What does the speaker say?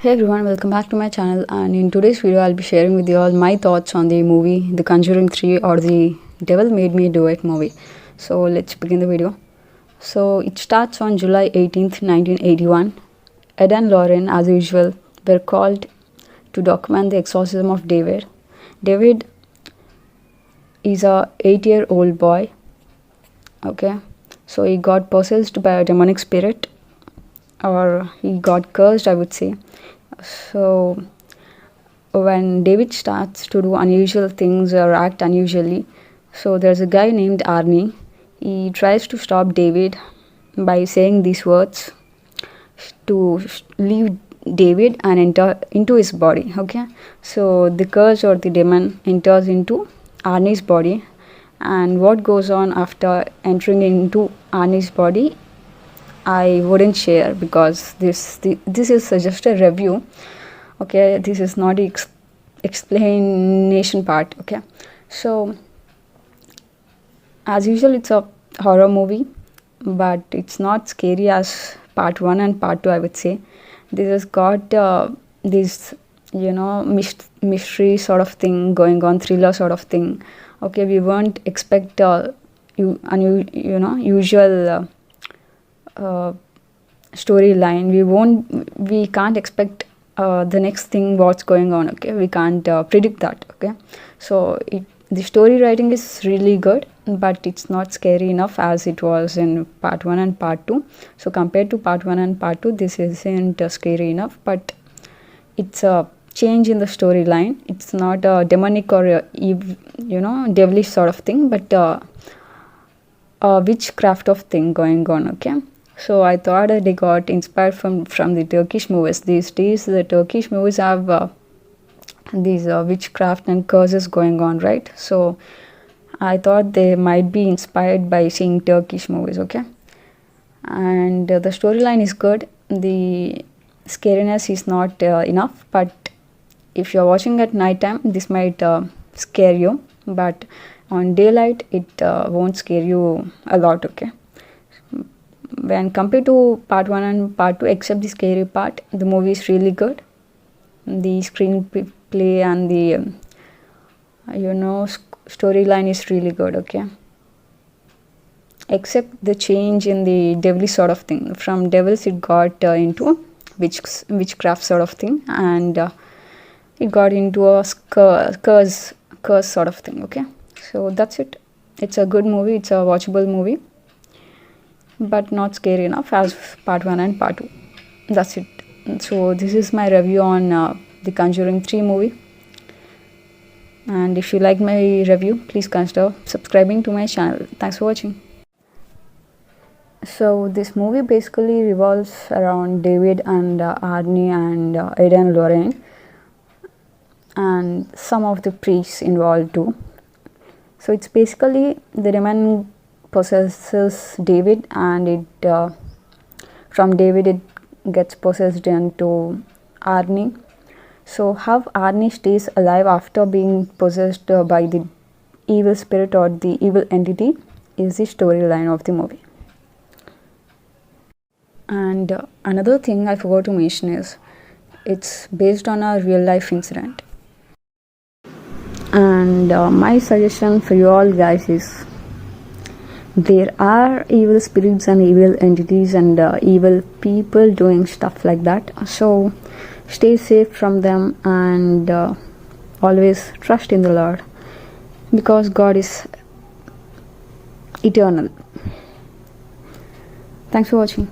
Hey everyone, welcome back to my channel, and in today's video I'll be sharing with you all my thoughts on the movie The Conjuring 3 or The Devil Made Me Do It movie. So let's begin the video. So it starts on July 18th, 1981. Ed and Lauren, as usual, were called to document the exorcism of David. David is a 8-year-old boy. Okay, so he got possessed by a demonic spirit, or he got cursed, I would say. So when David starts to do unusual things or act unusually, so there's a guy named Arnie. He tries to stop David by saying these words to leave David and enter into his body. Okay, so the curse or the demon enters into Arnie's body, and what goes on after entering into Arnie's body, I wouldn't share, because this is just a review. Okay, this is not the explanation part. Okay, so as usual it's a horror movie, but it's not scary as part 1 and part 2, I would say. This has got this mystery sort of thing going on, thriller sort of thing. Okay, we won't expect usual storyline. We can't expect the next thing what's going on. Okay, we can't predict that. Okay, so the story writing is really good, but it's not scary enough as it was in part 1 and part 2. So compared to part 1 and part 2, this isn't scary enough, but it's a change in the storyline. It's not a demonic or devilish sort of thing, but a witchcraft of thing going on. Okay, so I thought that they got inspired from the Turkish movies. These days the Turkish movies have these witchcraft and curses going on, right? So I thought they might be inspired by seeing Turkish movies. Okay, and the storyline is good. The scariness is not enough, but if you're watching at night time, this might scare you, but on daylight it won't scare you a lot. Okay, when compared to part 1 and part 2, except the scary part, the movie is really good. The screenplay and the storyline is really good. Okay, except the change in the devilish sort of thing. From devils it got into witchcraft sort of thing, and it got into a curse sort of thing. Okay, so that's it. It's a good movie. It's a watchable movie, but not scary enough as part 1 and part 2. That's it. So this is my review on The Conjuring 3 movie, and if you like my review, please consider subscribing to my channel. Thanks for watching. So this movie basically revolves around David and Arnie and Ed and Lauren, and some of the priests involved too. So it's basically the demon possesses David, and it from David it gets possessed into Arnie. So how Arnie stays alive after being possessed by the evil spirit or the evil entity is the storyline of the movie. And another thing I forgot to mention is it's based on a real life incident. And my suggestion for you all guys is, there are evil spirits and evil entities and evil people doing stuff like that. So stay safe from them, and always trust in the Lord, because God is eternal. Thanks for watching.